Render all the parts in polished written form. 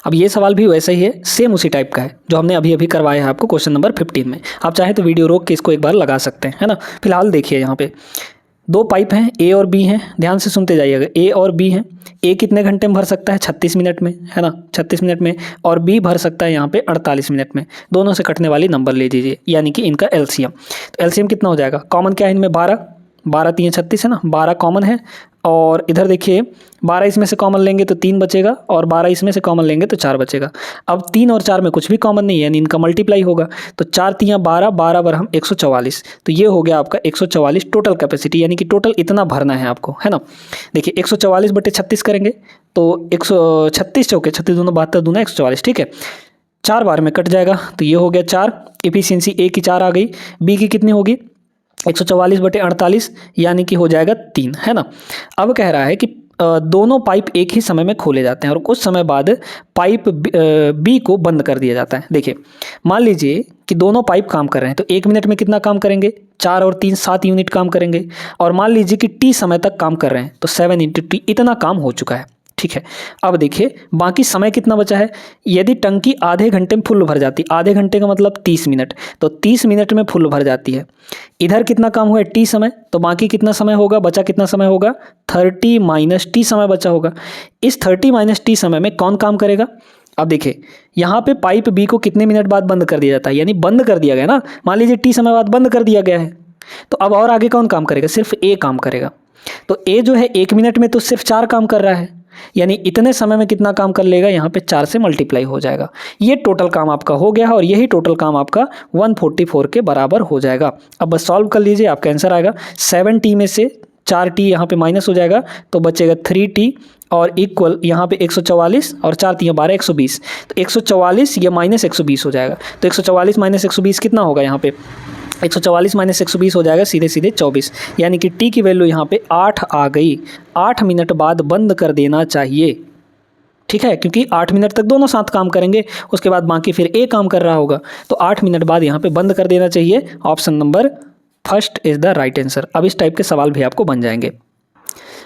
अब ये सवाल भी वैसा ही है, सेम उसी टाइप का है जो हमने अभी अभी करवाया है आपको क्वेश्चन नंबर 15 में। आप चाहें तो वीडियो रोक के इसको एक बार लगा सकते हैं, है ना। फिलहाल देखिए यहाँ पे 2 पाइप हैं, ए और बी हैं, ध्यान से सुनते जाइएगा। ए और बी हैं, ए कितने घंटे में भर सकता है? 36 मिनट में, है ना, 36 मिनट में। और बी भर सकता है यहाँ पे 48 मिनट में। दोनों से कटने वाली नंबर ले लीजिए, यानी कि इनका एलसीएम। तो एलसीएम कितना हो जाएगा? कॉमन क्या है इनमें? 12, 12 3 36 है ना, 12 कॉमन है। और इधर देखिए 12 इसमें से कॉमन लेंगे तो 3 बचेगा, और 12 इसमें से कॉमन लेंगे तो 4 बचेगा। अब 3 और 4 में कुछ भी कॉमन नहीं है, यानी इनका मल्टीप्लाई होगा। तो 4 3 12, 12 बर हम 144। तो ये हो गया आपका 144 टोटल कैपेसिटी, यानी कि टोटल इतना भरना है आपको, है ना। देखिए 144 बटे 36 करेंगे तो 136 चौके 36 दूना 72 दूना 144, ठीक है। 4 बार में कट जाएगा, तो ये हो गया 4। इफिशियंसी ए की 4 आ गई, बी की कितनी होगी? 144 बटे 48, यानी कि हो जाएगा 3, है ना। अब कह रहा है कि दोनों पाइप एक ही समय में खोले जाते हैं और कुछ समय बाद पाइप बी को बंद कर दिया जाता है। देखिए मान लीजिए कि दोनों पाइप काम कर रहे हैं, तो 1 मिनट में कितना काम करेंगे? 4 और 3 7 यूनिट काम करेंगे। और मान लीजिए कि टी समय तक काम कर रहे हैं, तो 7 × टी इतना काम हो चुका है, ठीक है। अब देखिए बाकी समय कितना बचा है। यदि टंकी आधे घंटे में फुल भर जाती, आधे घंटे का मतलब 30 मिनट, तो 30 मिनट में फुल भर जाती है। इधर कितना काम हुआ है? टी समय, तो बाकी कितना समय होगा? बचा कितना समय होगा? 30 - टी समय बचा होगा। इस 30 - टी समय में कौन काम करेगा? अब देखिए यहाँ पे पाइप बी को कितने मिनट बाद बंद कर दिया जाता है, यानी बंद कर दिया गया ना। मान लीजिए टी समय बाद बंद कर दिया गया है, तो अब और आगे कौन काम करेगा? सिर्फ ए काम करेगा। तो ए जो है 1 मिनट में तो सिर्फ 4 काम कर रहा है, यानी इतने समय में कितना काम कर लेगा? यहाँ पे 4 से मल्टीप्लाई हो जाएगा। ये टोटल काम आपका हो गया है, और यही टोटल काम आपका 144 के बराबर हो जाएगा। अब बस सॉल्व कर लीजिए, आपका आंसर आएगा 7t में से 4t यहाँ पे माइनस हो जाएगा, तो बचेगा 3t और इक्वल यहाँ पे 144 और 4 3 12 120। तो 144 ये माइनस 120 हो जाएगा। तो 144 माइनस 120 कितना होगा? यहाँ पे 144 माइनस 120 हो जाएगा सीधे सीधे 24, यानी कि टी की वैल्यू यहाँ पे 8 आ गई। 8 मिनट बाद बंद कर देना चाहिए, ठीक है, क्योंकि 8 मिनट तक दोनों साथ काम करेंगे, उसके बाद बाकी फिर ए काम कर रहा होगा, तो 8 मिनट बाद यहाँ पे बंद कर देना चाहिए। Option number first is the right answer. अब इस टाइप के सवाल भी आपको बन जाएंगे।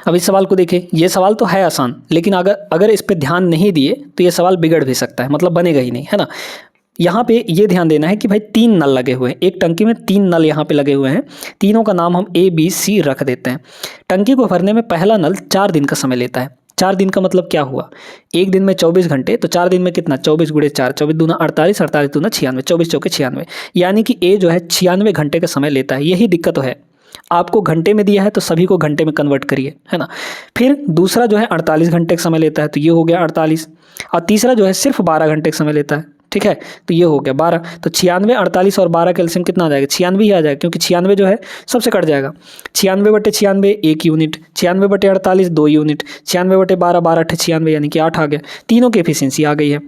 अब इस सवाल को देखिए, ये सवाल तो है आसान, लेकिन अगर इस पर ध्यान नहीं दिए तो ये सवाल बिगड़ भी सकता है, मतलब बनेगा ही नहीं, है ना। यहाँ पे ये ध्यान देना है कि भाई 3 नल लगे हुए हैं, एक टंकी में 3 नल यहाँ पे लगे हुए हैं। तीनों का नाम हम A B C रख देते हैं। टंकी को भरने में पहला नल 4 दिन का समय लेता है। 4 दिन का मतलब क्या हुआ? एक दिन में 24 घंटे, तो 4 दिन में कितना? 24 × 4, 24 दूना 48, 48 दूना 96, 24 चौके 96, यानी कि A जो है 96 घंटे का समय लेता है। यही दिक्कत है, आपको घंटे में दिया है तो सभी को घंटे में कन्वर्ट करिए, है ना। फिर दूसरा जो है 48 घंटे का समय लेता है, तो ये हो गया 48। और तीसरा जो है सिर्फ 12 घंटे का समय लेता है, ठीक है, तो ये हो गया 12। तो 96, 48 और 12 का एलसीएम कितना आ जाएगा? 96 ही आ जाएगा, क्योंकि 96 जो है सबसे कट जाएगा। 96 बटे 96 1 यूनिट, 96 बटे 48 2 यूनिट, 96 बटे 12 12 × 96, यानी कि 8 आ गया। तीनों की एफिशिएंसी आ गई है।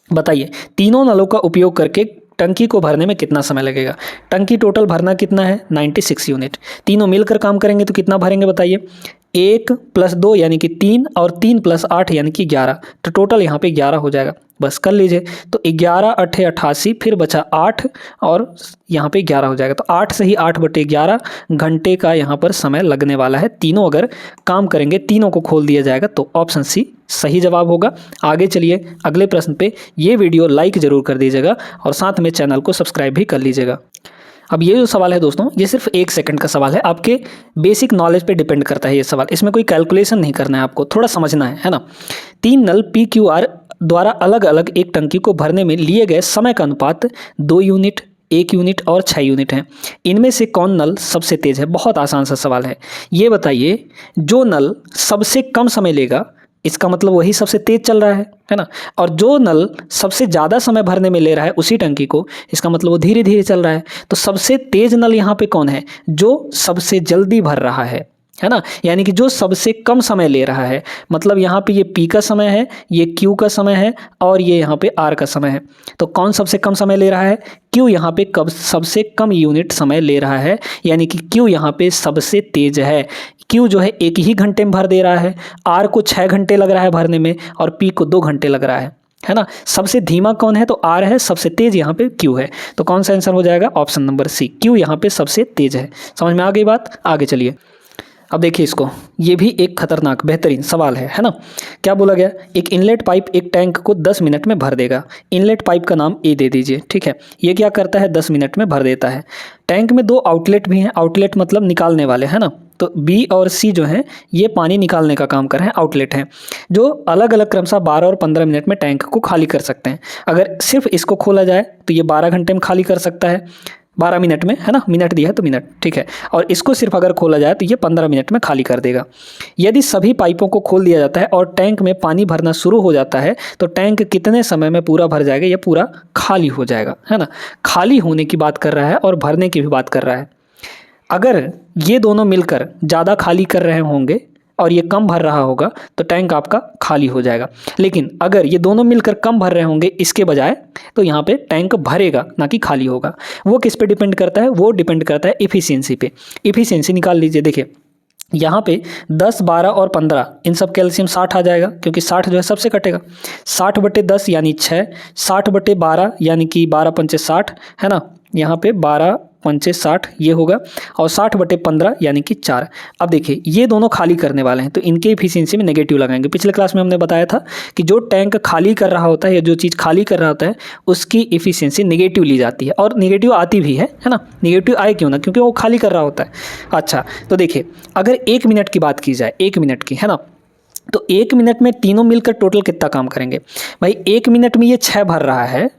बताइए तीनों नलों का उपयोग करके टंकी को भरने में कितना समय लगेगा? टंकी टोटल भरना कितना है? 96 यूनिट। तीनों मिलकर काम करेंगे तो कितना भरेंगे बताइए? 1 + 2 यानी कि 3, और 3 + 8 यानी कि 11, तो टोटल यहाँ पे 11 हो जाएगा। बस कर लीजिए, तो 11 × 8 = 88, फिर बचा 8 और यहाँ पे 11 हो जाएगा। तो 8 से ही 8 बटे 11 घंटे का यहाँ पर समय लगने वाला है। तीनों अगर काम करेंगे, तीनों को खोल दिया जाएगा, तो ऑप्शन सी सही जवाब होगा। आगे चलिए अगले प्रश्न पे। ये वीडियो लाइक ज़रूर कर दीजिएगा और साथ में चैनल को सब्सक्राइब भी कर लीजिएगा। अब ये जो सवाल है दोस्तों, ये सिर्फ 1 सेकंड का सवाल है, आपके बेसिक नॉलेज पे डिपेंड करता है ये सवाल। इसमें कोई कैलकुलेशन नहीं करना है, आपको थोड़ा समझना है ना। 3 नल PQR द्वारा अलग अलग एक टंकी को भरने में लिए गए समय का अनुपात 2 यूनिट, 1 यूनिट और 6 यूनिट है। इनमें से कौन नल सबसे तेज है? बहुत आसान सा सवाल है। ये बताइए, जो नल सबसे कम समय लेगा इसका मतलब वही सबसे तेज चल रहा है ना। और जो नल सबसे ज़्यादा समय भरने में ले रहा है उसी टंकी को, इसका मतलब वो धीरे धीरे चल रहा है। तो सबसे तेज नल यहाँ पे कौन है? जो सबसे जल्दी भर रहा है ना, यानी कि जो सबसे कम समय ले रहा है। मतलब यहाँ पे ये P का समय है, ये Q का समय है, और ये यहाँ पे R का समय है। तो कौन सबसे कम समय ले रहा है? Q यहाँ पे कब सबसे कम यूनिट समय ले रहा है, यानी कि Q यहाँ पे सबसे तेज है। Q जो है 1 ही घंटे में भर दे रहा है, R को 6 घंटे लग रहा है भरने में, और P को 2 घंटे लग रहा है ना। सबसे धीमा कौन है? तो R है। सबसे तेज यहाँ पे Q है। तो कौन सा आंसर हो जाएगा? ऑप्शन नंबर सी, Q यहाँ पे सबसे तेज है। समझ में आ गई बात? आगे चलिए। अब देखिए इसको, ये भी एक खतरनाक बेहतरीन सवाल है ना। क्या बोला गया, एक इनलेट पाइप एक टैंक को 10 मिनट में भर देगा। इनलेट पाइप का नाम ए दे दीजिए, ठीक है। ये क्या करता है, 10 मिनट में भर देता है। टैंक में 2 आउटलेट भी हैं, आउटलेट मतलब निकालने वाले, है ना। तो बी और सी जो हैं ये पानी निकालने का काम कर रहे हैं, आउटलेट हैं, जो अलग अलग क्रमशः 12 और 15 मिनट में टैंक को खाली कर सकते हैं। अगर सिर्फ इसको खोला जाए तो ये 12 घंटे में खाली कर सकता है, 12 मिनट में, है ना, मिनट दिया है तो मिनट, ठीक है। और इसको सिर्फ अगर खोला जाए तो ये 15 मिनट में खाली कर देगा। यदि सभी पाइपों को खोल दिया जाता है और टैंक में पानी भरना शुरू हो जाता है तो टैंक कितने समय में पूरा भर जाएगा, ये पूरा खाली हो जाएगा, है ना। खाली होने की बात कर रहा है और भरने की भी बात कर रहा है। अगर ये दोनों मिलकर ज़्यादा खाली कर रहे होंगे और ये कम भर रहा होगा तो टैंक आपका खाली हो जाएगा। लेकिन अगर ये दोनों मिलकर कम भर रहे होंगे इसके बजाय, तो यहाँ पे टैंक भरेगा ना कि खाली होगा। वो किस पे डिपेंड करता है, वो डिपेंड करता है इफ़िशियंसी पे। इफ़िशियंसी निकाल लीजिए, देखिए यहाँ पे 10, 12 और 15 इन सब कैल्शियम 60 आ जाएगा, क्योंकि 60 जो है सबसे कटेगा। 60/10 यानी 6, 60/12 यानी कि 12 पंचे 60, है ना। यहाँ पे 12 पंचे 60 ये होगा, और 60/15 यानी कि 4। अब देखिए ये दोनों खाली करने वाले हैं तो इनके इफिशियंसी में नेगेटिव लगाएंगे। पिछले क्लास में हमने बताया था कि जो टैंक खाली कर रहा होता है या जो चीज़ खाली कर रहा होता है उसकी इफिशियंसी नेगेटिव ली जाती है, और नेगेटिव आती भी है ना। नेगेटिव आए क्यों ना, क्योंकि वो खाली कर रहा होता है। अच्छा, तो देखिए अगर 1 मिनट की बात की जाए, 1 मिनट की, है ना, तो 1 मिनट में तीनों मिलकर टोटल कितना काम करेंगे भाई। 1 मिनट में ये 6 भर रहा है,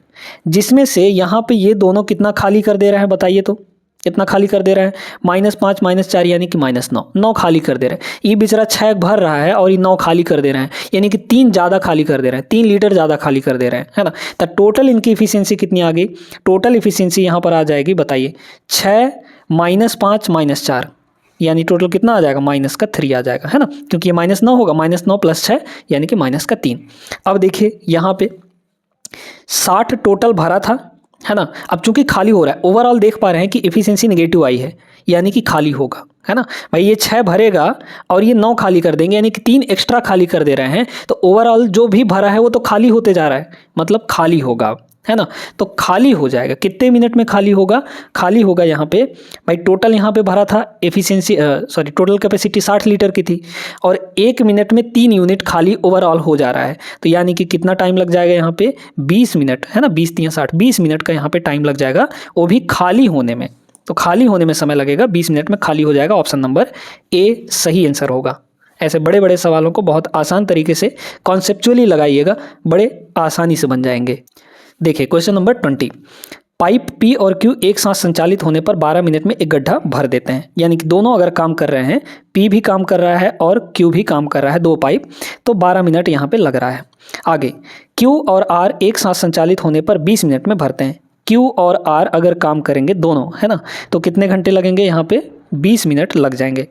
जिसमें से यहाँ पे ये दोनों कितना खाली कर दे रहे हैं बताइए तो। कितना खाली कर दे रहे हैं, -5 -4 यानी कि -9, 9 खाली कर दे रहे हैं। ये बेचारा 6 भर रहा है और ये 9 खाली कर दे रहे हैं, यानी कि 3 ज़्यादा खाली कर दे रहे हैं, 3 लीटर ज़्यादा खाली कर दे रहे हैं, है ना। तो टोटल इनकी इफिशियंसी कितनी आ गई, टोटल इफिशियंसी यहाँ पर आ जाएगी, बताइए 6 -5 -4 यानी टोटल कितना आ जाएगा, -3 आ जाएगा, है ना, क्योंकि ये -9 होगा, -9 + 6 यानी कि -3। अब देखिए यहाँ पे 60 टोटल भरा था, है ना। अब चूंकि खाली हो रहा है, ओवरऑल देख पा रहे हैं कि इफिशियंसी नेगेटिव आई है, यानी कि खाली होगा, है ना भाई। ये 6 भरेगा और ये 9 खाली कर देंगे, यानी कि 3 एक्स्ट्रा खाली कर दे रहे हैं, तो ओवरऑल जो भी भरा है वो तो खाली होते जा रहा है, मतलब खाली होगा, है ना। तो खाली हो जाएगा, कितने मिनट में खाली होगा, खाली होगा यहाँ पे भाई। टोटल यहाँ पे भरा था एफिशिएंसी टोटल कैपेसिटी 60 लीटर की थी, और 1 मिनट में 3 यूनिट खाली ओवरऑल हो जा रहा है, तो यानी कि कितना टाइम लग जाएगा यहाँ पे, 20 मिनट, है ना। 20 3 60, 20 मिनट का यहाँ पे टाइम लग जाएगा, वो भी खाली होने में। तो खाली होने में समय लगेगा, 20 मिनट में खाली हो जाएगा। ऑप्शन नंबर ए सही आंसर होगा। ऐसे बड़े बड़े सवालों को बहुत आसान तरीके से कॉन्सेप्चुअली लगाइएगा, बड़े आसानी से बन जाएंगे। देखिए क्वेश्चन नंबर 20, पाइप पी और क्यू एक साथ संचालित होने पर 12 मिनट में एक गड्ढा भर देते हैं। यानी कि दोनों अगर काम कर रहे हैं, पी भी काम कर रहा है और क्यू भी काम कर रहा है, 2 पाइप, तो 12 मिनट यहाँ पे लग रहा है। आगे क्यू और आर एक साथ संचालित होने पर 20 मिनट में भरते हैं। क्यू और आर अगर काम करेंगे दोनों, है ना, तो कितने घंटे लगेंगे, यहाँ पे 20 मिनट लग जाएंगे,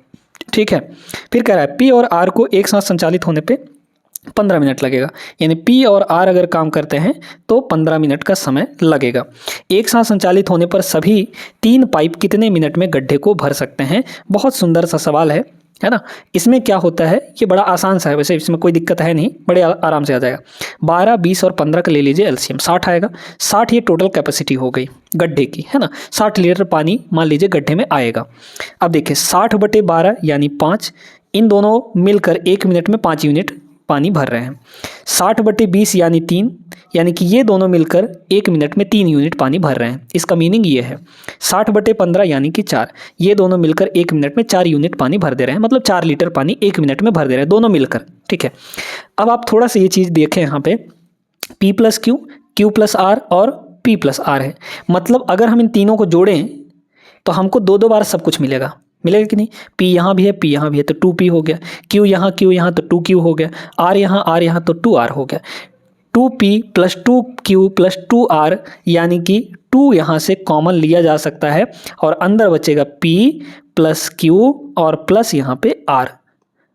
ठीक है। फिर कह रहा है पी और आर को एक साथ संचालित होने पे 15 मिनट लगेगा, यानी पी और आर अगर काम करते हैं तो 15 मिनट का समय लगेगा। एक साथ संचालित होने पर सभी 3 पाइप कितने मिनट में गड्ढे को भर सकते हैं। बहुत सुंदर सा सवाल है ना। इसमें क्या होता है, ये बड़ा आसान सा है, वैसे इसमें कोई दिक्कत है नहीं, बड़े आराम से आ जाएगा। 12, 20 और 15 का ले लीजिए एलसीएम, 60 आएगा। 60 ये टोटल कैपेसिटी हो गई गड्ढे की, है ना। 60 लीटर पानी मान लीजिए गड्ढे में आएगा। अब देखिए 60/12 यानी 5, इन दोनों मिलकर 1 मिनट में 5 यूनिट पानी भर रहे हैं। 60/20 यानी 3, यानी कि ये दोनों मिलकर 1 मिनट में 3 यूनिट पानी भर रहे हैं। इसका मीनिंग ये है। 60/15 यानी कि 4, ये दोनों मिलकर 1 मिनट में 4 यूनिट पानी भर दे रहे हैं, मतलब 4 लीटर पानी 1 मिनट में भर दे रहे हैं दोनों मिलकर, ठीक है। अब आप थोड़ा सा ये चीज़ देखें यहाँ पे, P + Q, Q + R और P + R है, मतलब अगर हम इन तीनों को जोड़ें तो हमको 2-2 बार सब कुछ मिलेगा कि नहीं। P यहाँ भी है, P यहाँ भी है, तो 2P हो गया। Q यहाँ तो 2Q हो गया। R यहाँ तो 2R हो गया। 2P + 2Q + 2R यानी कि 2 यहाँ से कॉमन लिया जा सकता है और अंदर बचेगा P + Q और प्लस यहाँ पे R।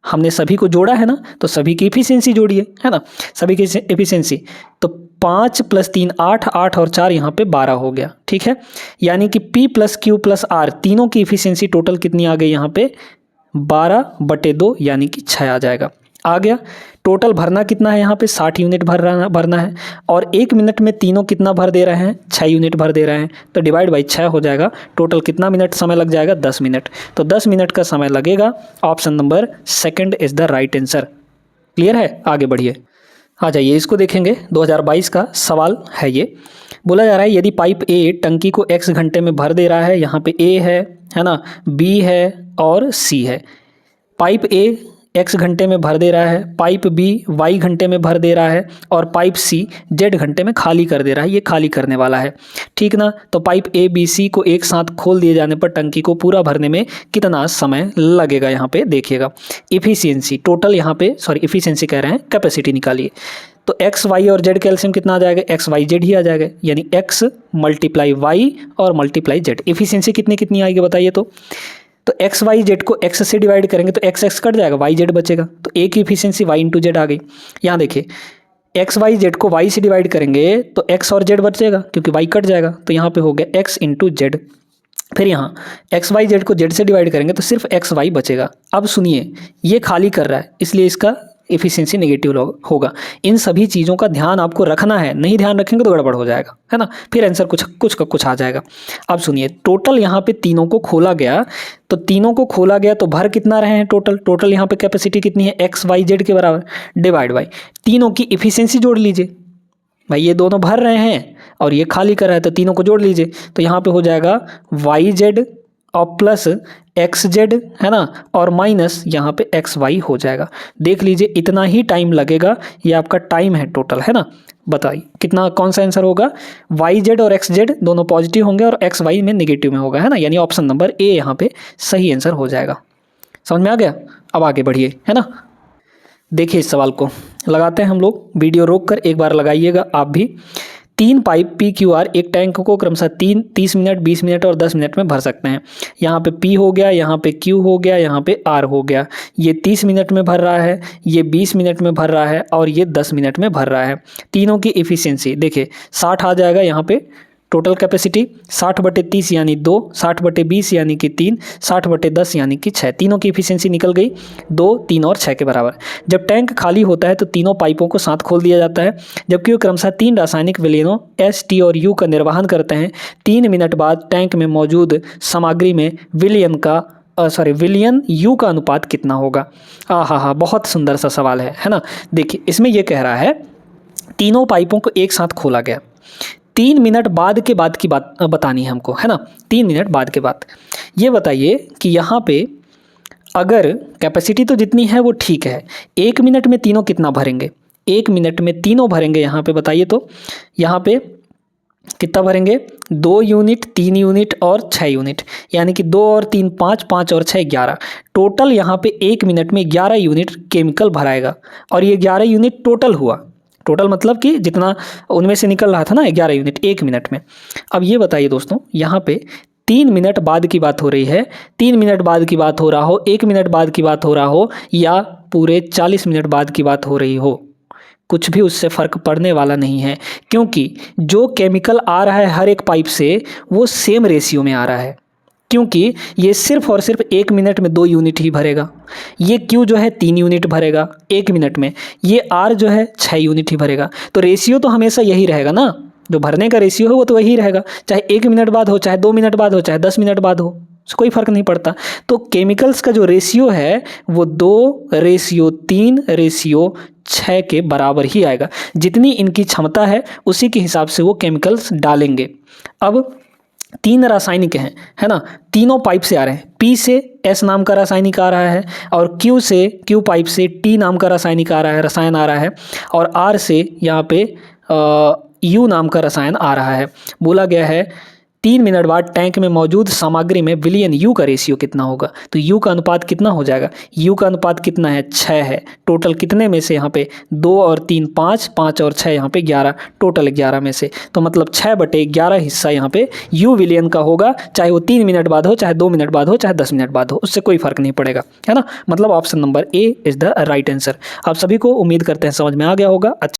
हमने सभी को जोड़ा है ना, तो सभी की एफिशिएंसी जोड़िए, है ना, सभी की एफिशिएंसी। तो 5 + 3 8, 8 और 4 यहाँ पे 12 हो गया, ठीक है। यानी कि P + Q + R तीनों की एफिशिएंसी टोटल कितनी आ गई यहाँ पे, 12/2 यानी कि 6 आ जाएगा। आ गया। टोटल भरना कितना है यहाँ पे 60 यूनिट भरना है और 1 मिनट में तीनों कितना भर दे रहे हैं 6 यूनिट भर दे रहे हैं, तो डिवाइड बाई 6 हो जाएगा। टोटल कितना मिनट समय लग जाएगा 10 मिनट, तो 10 मिनट का समय लगेगा। Option number second is the right answer. Clear है, आगे बढ़िए। आ जाइए इसको देखेंगे। 2022 का सवाल है ये। बोला जा रहा है यदि पाइप ए टंकी को x घंटे में भर दे रहा है, यहाँ पे A है ना, B है और C है। पाइप A x घंटे में भर दे रहा है, पाइप B y घंटे में भर दे रहा है और पाइप C z घंटे में खाली कर दे रहा है। ये खाली करने वाला है, ठीक ना। तो पाइप A B C को एक साथ खोल दिए जाने पर टंकी को पूरा भरने में कितना समय लगेगा, यहाँ पे देखिएगा। इफ़िशियंसी टोटल, यहाँ पे सॉरी इफ़िशियंसी कह रहे हैं, कैपेसिटी निकालिए। तो एक्स वाई और जेड कैल्शियम कितना आ जाएगा, एक्स वाई जेड ही आ जाएगा, यानी एक्स मल्टीप्लाई वाई और मल्टीप्लाई जेड। इफ़िशियंसी कितनी कितनी आएगी बताइए। तो एक्स वाई जेड को एक्स से डिवाइड करेंगे तो एक्स एक्स कट जाएगा, वाई जेड बचेगा, तो ए की इफिशियंसी वाई इंटू जेड आ गई। यहाँ देखिए एक्स वाई जेड को वाई से डिवाइड करेंगे तो एक्स और जेड बचेगा क्योंकि वाई कट जाएगा, तो यहाँ पे हो गया एक्स इंटू जेड। फिर यहाँ एक्स वाई जेड को जेड से डिवाइड करेंगे तो सिर्फ एक्स वाई बचेगा। अब सुनिए, ये खाली कर रहा है इसलिए इसका एफिशिएंसी नेगेटिव होगा। इन सभी चीज़ों का ध्यान आपको रखना है, नहीं ध्यान रखेंगे तो गड़बड़ हो जाएगा, है ना। फिर आंसर कुछ आ जाएगा। अब सुनिए, टोटल यहाँ पे तीनों को खोला गया, तो तीनों को खोला गया तो भर कितना रहे हैं टोटल यहाँ पे कैपेसिटी कितनी है एक्स वाई जेड के बराबर, डिवाइड बाई तीनों की इफिशियंसी जोड़ लीजिए। भाई ये दोनों भर रहे हैं और ये खाली कर रहा है, तो तीनों को जोड़ लीजिए। तो यहाँ पे हो जाएगा वाई जेड और प्लस एक्स जेड, है ना, और माइनस यहाँ पे एक्स वाई हो जाएगा। देख लीजिए इतना ही टाइम लगेगा, ये आपका टाइम है टोटल, है ना। बताइए कितना, कौन सा आंसर होगा। वाई जेड और एक्स जेड दोनों पॉजिटिव होंगे और एक्स वाई में नेगेटिव में होगा, है ना, यानी ऑप्शन नंबर ए यहाँ पे सही आंसर हो जाएगा। समझ में आ गया। अब आगे बढ़िए, है ना। देखिए इस सवाल को लगाते हैं हम लोग, वीडियो रोक कर एक बार लगाइएगा आप भी। 3 पाइप पी क्यू आर एक टैंक को क्रमशः 30 मिनट 20 मिनट और 10 मिनट में भर सकते हैं। यहाँ पे पी हो गया, यहाँ पे क्यू हो गया, यहाँ पे आर हो गया। ये 30 मिनट में भर रहा है, ये 20 मिनट में भर रहा है और ये 10 मिनट में भर रहा है। तीनों की इफ़िशियंसी देखिए 60 आ जाएगा यहाँ पे। टोटल कैपेसिटी 60/30 यानी 2, 60/20 यानी कि 3, 60/10 यानी कि 6। तीनों की इफिशियंसी निकल गई 2, 3 और 6 के बराबर। जब टैंक खाली होता है तो तीनों पाइपों को साथ खोल दिया जाता है, जबकि वो क्रमशः 3 रासायनिक विलयनों एस, टी और यू का निर्वहन करते हैं। 3 मिनट बाद टैंक में मौजूद सामग्री में विलयन यू का अनुपात कितना होगा। हाँ, बहुत सुंदर सा सवाल है ना। देखिए इसमें यह कह रहा है तीनों पाइपों को एक साथ खोला गया, 3 मिनट बाद की बात बतानी है हमको, है ना। 3 मिनट बाद के बाद ये बताइए कि यहाँ पे अगर कैपेसिटी तो जितनी है वो ठीक है, 1 मिनट में तीनों कितना भरेंगे। 1 मिनट में तीनों भरेंगे यहाँ पे बताइए, तो यहाँ पे कितना भरेंगे 2 यूनिट, 3 यूनिट और 6 यूनिट, यानी कि 2 और 3 5, 5 और 6 11। टोटल यहाँ पे 1 मिनट में 11 यूनिट केमिकल भराएगा और ये 11 यूनिट टोटल हुआ। टोटल मतलब कि जितना उनमें से निकल रहा था ना 11 यूनिट 1 मिनट में। अब ये बताइए दोस्तों, यहाँ पे 3 मिनट बाद की बात हो रही है, 3 मिनट बाद की बात हो रहा हो, 1 मिनट बाद की बात हो रहा हो या पूरे 40 मिनट बाद की बात हो रही हो, कुछ भी उससे फ़र्क पड़ने वाला नहीं है, क्योंकि जो केमिकल आ रहा है हर एक पाइप से वो सेम रेशियो में आ रहा है। क्योंकि ये सिर्फ और सिर्फ 1 मिनट में 2 यूनिट ही भरेगा, ये क्यू जो है 3 यूनिट भरेगा 1 मिनट में, ये आर जो है 6 यूनिट ही भरेगा। तो रेशियो तो हमेशा यही रहेगा ना, जो भरने का रेशियो है वो तो वही रहेगा, चाहे 1 मिनट बाद हो, चाहे 2 मिनट बाद हो, चाहे 10 मिनट बाद हो, कोई फ़र्क नहीं पड़ता। तो केमिकल्स का जो रेशियो है वो 2:3:6 के बराबर ही आएगा। जितनी इनकी क्षमता है उसी के हिसाब से वो केमिकल्स डालेंगे। अब 3 रासायनिक हैं, है ना, तीनों पाइप से आ रहे हैं। पी से एस नाम का रासायनिक आ रहा है और क्यू पाइप से टी नाम का रासायनिक आ रहा है, रसायन आ रहा है, और आर से यहाँ पे यू नाम का रसायन आ रहा है। बोला गया है 3 मिनट बाद टैंक में मौजूद सामग्री में विलयन यू का रेशियो कितना होगा। तो यू का अनुपात कितना हो जाएगा, यू का अनुपात कितना है 6 है। टोटल कितने में से यहाँ पे 2 और 3 5, 5 और 6 यहाँ पे 11, टोटल 11 में से, तो मतलब 6/11 हिस्सा यहाँ पे यू विलयन का होगा, चाहे वो 3 मिनट बाद हो, चाहे 2 मिनट बाद हो, चाहे 10 मिनट बाद हो, उससे कोई फ़र्क नहीं पड़ेगा, है ना। मतलब option number A is the right answer. आप सभी को उम्मीद करते हैं समझ में आ गया होगा। अच्छा